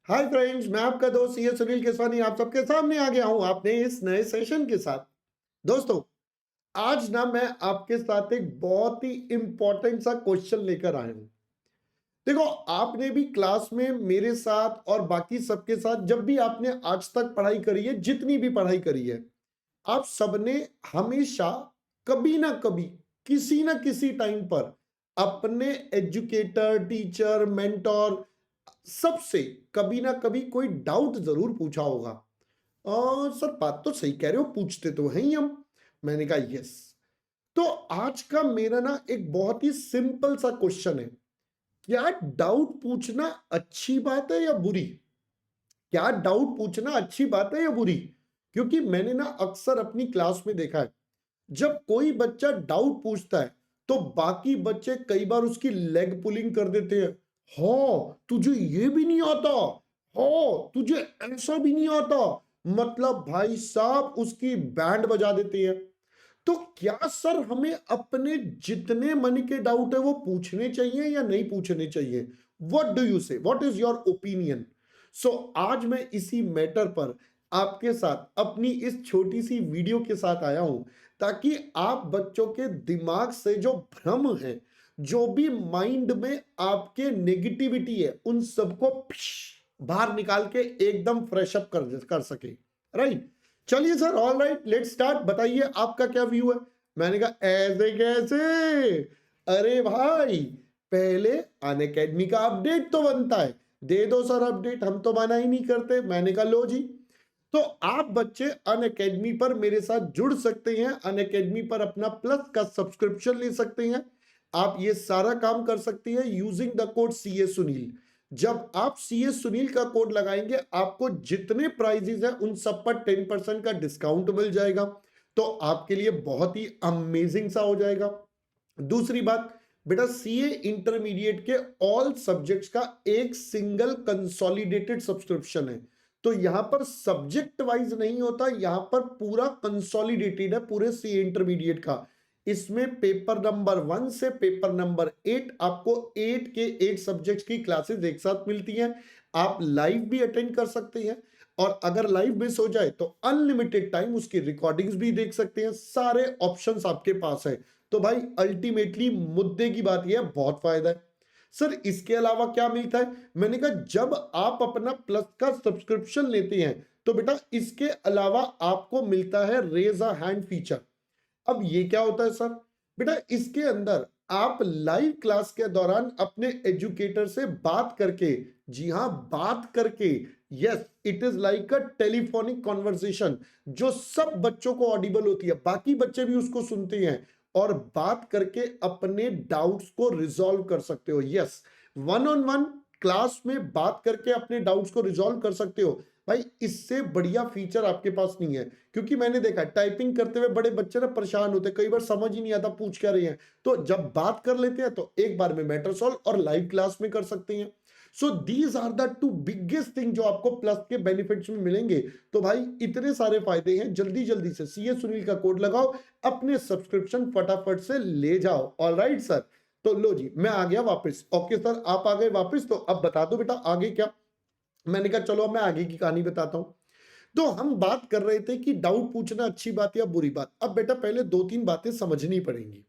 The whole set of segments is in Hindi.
हाय फ्रेंड्स, मैं आपका दोस्त ये सुनील केसवानी आप सबके सामने आ गया हूं आपने इस नए सेशन के साथ। दोस्तों, आज ना मैं आपके साथ एक बहुत ही इंपॉर्टेंट सा क्वेश्चन लेकर आया हूं। देखो, आपने भी क्लास में मेरे साथ और बाकी सबके साथ जब भी आपने आज तक पढ़ाई करी है, जितनी भी पढ़ाई करी है, आप सबने हमेशा कभी ना कभी किसी ना किसी टाइम पर अपने एजुकेटर, टीचर, मेंटोर सबसे कभी ना कभी कोई डाउट जरूर पूछा होगा। सर, बात तो सही कह रहे हो, पूछते तो हैं ही हम। मैंने कहा यस। तो आज का मेरा ना एक बहुत ही सिंपल सा क्वेश्चन है। क्या डाउट पूछना अच्छी बात है या बुरी? क्या डाउट पूछना अच्छी बात है या बुरी? क्योंकि मैंने ना अक्सर अपनी क्लास में देखा है, जब कोई बच्चा डाउट पूछता है तो बाकी बच्चे कई बार उसकी लेग पुलिंग कर देते हैं। हाँ, तुझे ये भी नहीं आता? हाँ, तुझे ऐसा भी नहीं आता? मतलब भाई साहब उसकी बैंड बजा देते हैं। तो क्या सर हमें अपने जितने मन के डाउट है वो पूछने चाहिए या नहीं पूछने चाहिए? What do you say? What is your opinion? So आज मैं इसी मैटर पर आपके साथ अपनी इस छोटी सी वीडियो के साथ आया हूं, ताकि आप बच्चों के दिमाग से जो भ्रम है, जो भी माइंड में आपके नेगेटिविटी है, उन सबको बाहर निकाल के एकदम फ्रेश अप कर सके। राइट? चलिए sir, all right, let's start. बताइए आपका क्या व्यू है। मैंने कहा ऐसे कैसे? अरे भाई, पहले अनअकैडमी का अपडेट तो बनता है। दे दो सर अपडेट, हम तो मना ही नहीं करते। मैंने कहा लो जी। तो आप बच्चे अनअकैडमी पर मेरे साथ जुड़ सकते हैं, अनअकैडमी पर अपना प्लस का सब्सक्रिप्शन ले सकते हैं। आप ये सारा काम कर सकते हैं using the code CA Sunil. जब आप सीए सुनील का कोड लगाएंगे, आपको जितने प्राइजेस हैं उन सब पर 10% का डिस्काउंट मिल जाएगा। तो आपके लिए बहुत ही अमेजिंग सा हो जाएगा। दूसरी बात, बेटा सीए इंटरमीडिएट के ऑल सब्जेक्ट्स का एक सिंगल कंसोलिडेटेड सब्सक्रिप्शन है। तो यहां पर सब्जेक्ट वाइज नहीं होता, यहां पर पूरा कंसोलिडेटेड है पूरे सीए इंटरमीडिएट का। इसमें पेपर नंबर 1 से पेपर नंबर 8 आपको 8 के 8 सब्जेक्ट्स की क्लासेस एक साथ मिलती हैं। आप लाइव भी अटेंड कर सकते हैं, और अगर लाइव मिस हो जाए तो अनलिमिटेड टाइम उसकी रिकॉर्डिंग्स भी देख सकते हैं। सारे ऑप्शंस आपके पास है। तो भाई अल्टीमेटली मुद्दे की बात यह है, बहुत फायदा है। सर इसके अलावा क्या मिलता है? मैंने कहा जब आप अपना प्लस का सब्सक्रिप्शन लेते हैं तो बेटा इसके अलावा आपको मिलता है रेज अ हैंड फीचर। अब ये क्या होता है सर? बेटा इसके अंदर आप लाइव क्लास के दौरान अपने एजुकेटर से बात करके, जी हां बात करके, yes it is like a telephonic conversation, जो सब बच्चों को ऑडिबल होती है, बाकी बच्चे भी उसको सुनते हैं, और बात करके अपने डाउट्स को रिजॉल्व कर सकते हो। Yes, one on one class में बात करके अपने डाउट्स को रिजॉल्व कर सकते हो। भाई इससे बढ़िया फीचर आपके पास नहीं है। क्योंकि मैंने देखा टाइपिंग करते हुए बड़े बच्चे ना परेशान होते, कई बार समझ ही नहीं आता पूछ क्या रहे हैं। तो जब बात कर लेते हैं तो एक बार में मैटर सॉल्व और लाइव क्लास में कर सकते हैं। So these are the two biggest thing जो आपको प्लस के बेनिफिट्स में मिलेंगे। तो भाई इतने सारे फायदे हैं, जल्दी जल्दी से सीए सुनील का कोड लगाओ, अपने सब्सक्रिप्शन फटाफट से ले जाओ। ऑल राइट सर, तो लो जी मैं आ गया वापस। ओके सर, आप आ गए वापस, तो अब बता दो बेटा आगे क्या। मैंने कहा चलो मैं आगे की कहानी बताता हूं। तो हम बात कर रहे थे कि डाउट पूछना अच्छी बात या बुरी बात। अब बेटा पहले दो तीन बातें समझनी पड़ेंगी।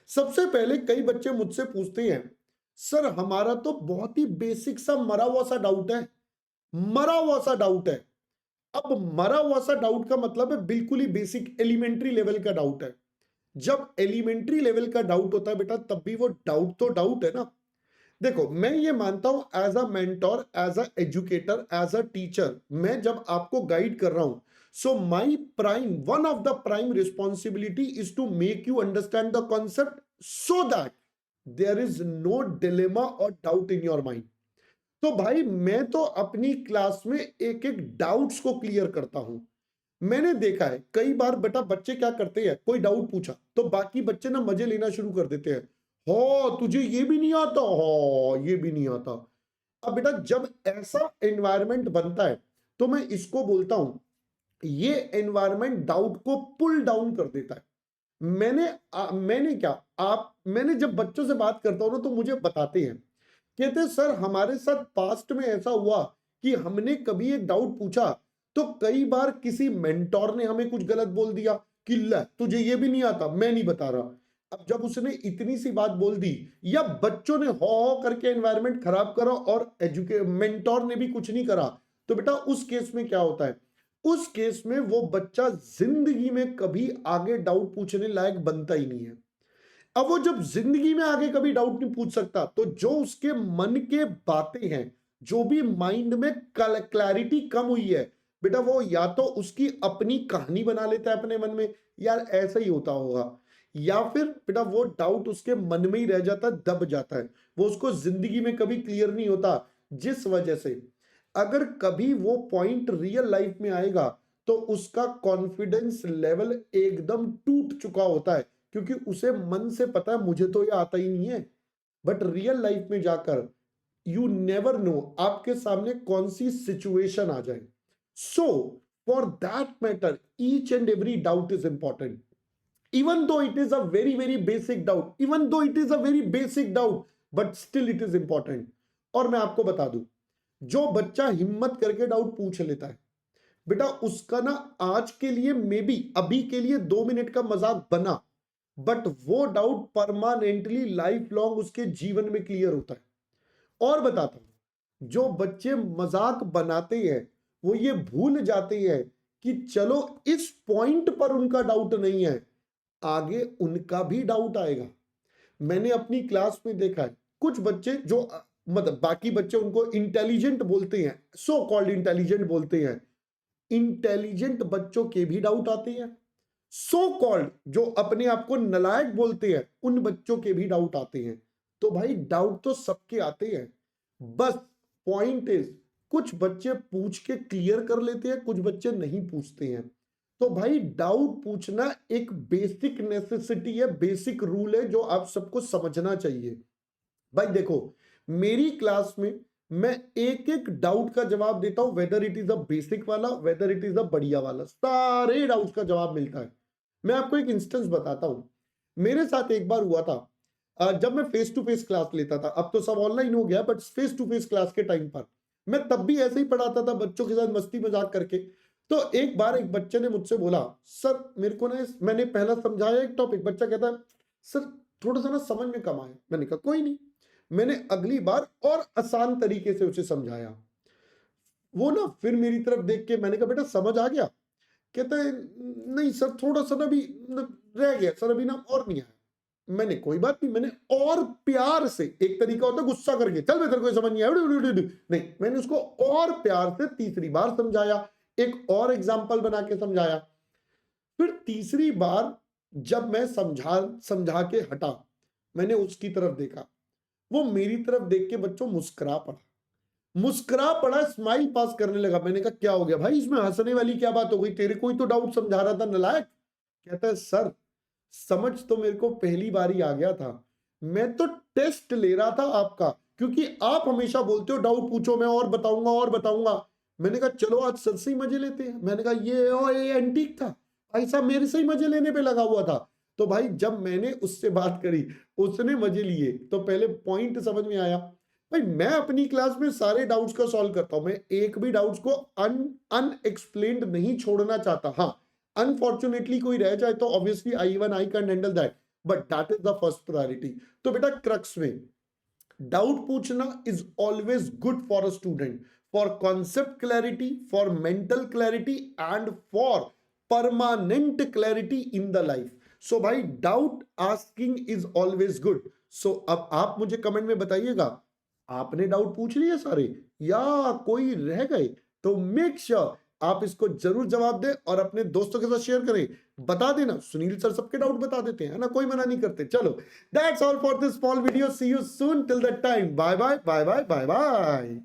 सबसे पहले कई बच्चे मुझसे पूछते हैं, सर हमारा तो बहुत ही बेसिक सा मरा हुआ सा डाउट है। मरा हुआ सा डाउट है। अब मरा हुआ सा डाउट का मतलब है बिल्कुल ही बेसिक एलिमेंट्री लेवल का डाउट है। जब एलिमेंट्री लेवल का डाउट होता है बेटा, तब भी वो डाउट तो डाउट है ना। देखो मैं ये मानता हूं as a mentor, as a educator, as a teacher, मैं जब आपको गाइड कर रहा हूं, so my prime one of the prime responsibility is to make you understand the concept, so that there is no dilemma और डाउट इन योर माइंड। तो भाई मैं तो अपनी क्लास में एक एक डाउट्स को क्लियर करता हूं। मैंने देखा है कई बार बेटा बच्चे क्या करते हैं, कोई डाउट पूछा तो बाकी बच्चे ना मजे लेना शुरू कर देते हैं। हो तुझे ये भी नहीं आता? हो ये भी नहीं आता? अब बेटा जब ऐसा एनवायरनमेंट बनता है तो मैं इसको बोलता हूं, ये एनवायरनमेंट डाउट को पुल डाउन कर देता है। मैंने मैंने क्या आप मैंने जब बच्चों से बात करता हूं ना तो मुझे बताते हैं कहते सर हमारे साथ पास्ट में ऐसा हुआ कि हमने कभी एक डाउट पूछा तो कई बार किसी मेंटोर ने हमें कुछ गलत बोल दिया कि ले तुझे ये भी नहीं आता, मैं नहीं बता रहा। अब जब उसने इतनी सी बात बोल दी या बच्चों ने हो करके एनवायरनमेंट खराब करा और मेंटोर ने भी कुछ नहीं करा, तो बेटा उस केस में क्या होता है, उस केस में वो बच्चा जिंदगी में कभी आगे डाउट पूछने लायक बनता ही नहीं है। अब वो जब जिंदगी में आगे कभी डाउट नहीं पूछ सकता, तो जो उसके मन के बातें हैं, जो भी माइंड में क्लैरिटी कम हुई है, बेटा वो या तो उसकी अपनी कहानी बना लेता है अपने मन में, यार ऐसा ही होता होगा, या फिर बेटा वो डाउट उसके मन में ही रह जाता है, दब जाता है, वो उसको जिंदगी में कभी क्लियर नहीं होता। जिस वजह से अगर कभी वो पॉइंट रियल लाइफ में आएगा तो उसका कॉन्फिडेंस लेवल एकदम टूट चुका होता है, क्योंकि उसे मन से पता है मुझे तो ये आता ही नहीं है। बट रियल लाइफ में जाकर यू नेवर नो आपके सामने कौन सी सिचुएशन आ जाए। So for that matter each and every doubt is important, even though it is a very basic doubt, even though it is a very basic doubt, but still it is important। और मैं आपको बता दूं, जो बच्चा हिम्मत करके डाउट पूछ लेता है, बेटा उसका ना आज के लिए मे बी अभी के लिए 2 मिनट का मजाक बना, बट वो डाउट परमानेंटली लाइफ लॉन्ग उसके जीवन में क्लियर होता है। और बताता हूं, जो बच्चे मजाक बनाते हैं वो ये भूल जाते हैं कि चलो इस पॉइंट पर उनका डाउट नहीं है, आगे उनका भी डाउट आएगा। मैंने अपनी क्लास में देखा है कुछ बच्चे जो मतलब बाकी बच्चे उनको इंटेलिजेंट बोलते हैं, सो कॉल्ड इंटेलिजेंट बोलते हैं, इंटेलिजेंट बच्चों के भी डाउट आते हैं। सो कॉल्ड जो अपने आप को नालायक बोलते हैं उन बच्चों के भी डाउट आते हैं। तो भाई डाउट तो सबके आते हैं, बस पॉइंट इज कुछ बच्चे पूछ के क्लियर कर लेते हैं, कुछ बच्चे नहीं पूछते हैं। तो भाई डाउट पूछना एक बेसिक नेसेसिटी है, बेसिक रूल है जो आप सबको समझना चाहिए। भाई देखो मेरी क्लास में मैं एक एक डाउट का जवाब देता हूं, whether it is a basic वाला, वेदर इट इज अ बढ़िया वाला, सारे डाउट्स का जवाब मिलता है। मैं आपको एक इंस्टेंस बताता हूं, मेरे साथ एक बार हुआ था, जब मैं फेस टू फेस क्लास लेता था, अब तो सब ऑनलाइन हो गया, but face to face class के टाइम पर मैं तब भी ऐसे ही पढ़ाता था बच्चों के साथ मस्ती मजाक करके। तो एक बार एक बच्चे ने मुझसे बोला सर मेरे को ना, मैंने पहला समझाया एक टॉपिक, बच्चा कहता है सर थोड़ा सा ना समझ में कम आया। मैंने कहा कोई नहीं, मैंने अगली बार और आसान तरीके से उसे समझाया। वो ना फिर मेरी तरफ देख के, मैंने कहा बेटा समझ आ गया? कहता है नहीं सर थोड़ा सा ना भी रह गया सर, अभी ना और नहीं आया। मैंने कोई बात नहीं, मैंने और प्यार से, एक तरीका होता है गुस्सा करके चल बेहतर कोई समझ नहीं आया नहीं, मैंने उसको और प्यार से तीसरी बार समझाया, एक और एग्जाम्पल बना के समझाया। फिर तीसरी बार जब मैं समझा के हटा, मैंने उसकी तरफ देखा, वो मेरी तरफ देख के बच्चों मुस्कुरा पड़ा, स्माइल पास करने लगा। मैंने कहा क्या हो गया भाई, इसमें हंसने वाली क्या बात हो गई, तेरे को ही तो डाउट समझा रहा था नालायक। कहता है सर समझ तो मेरे को पहली बार ही आ गया था, मैं तो टेस्ट ले रहा था आपका, क्योंकि आप हमेशा बोलते हो डाउट पूछो मैं और बताऊंगा और बताऊंगा। मैंने कहा चलो आज सर से ही मजे लेते हैं। मैंने कहा ये एंटीक था, भाई साहब मेरे से ही मजे लेने पे लगा हुआ था। तो भाई जब मैंने उससे बात करी, उसने मजे लिए, तो पहले पॉइंट समझ में आया। भाई मैं अपनी क्लास में सारे डाउट्स का सॉल्व करता हूं, मैं एक भी डाउट्स को अनएक्सप्लेन्ड नहीं छोड़ना चाहता। हाँ अनफॉर्चुनेटली कोई रह जाए तो obviously I can handle that, but that is the first priority. तो बेटा क्रक्स में डाउट पूछना is always good for a student, for concept clarity, for mental clarity and for permanent clarity in the life. So भाई doubt asking is always good. So अब आप मुझे कमेंट में बताइएगा आपने डाउट पूछ लिए सारे या कोई रह गए, तो मेक श्योर आप इसको जरूर जवाब दें और अपने दोस्तों के साथ शेयर करें। बता देना सुनील सर सबके डाउट बता देते हैं ना, कोई मना नहीं करते। चलो that's all for this small video, see you soon, till that time bye bye bye bye bye bye.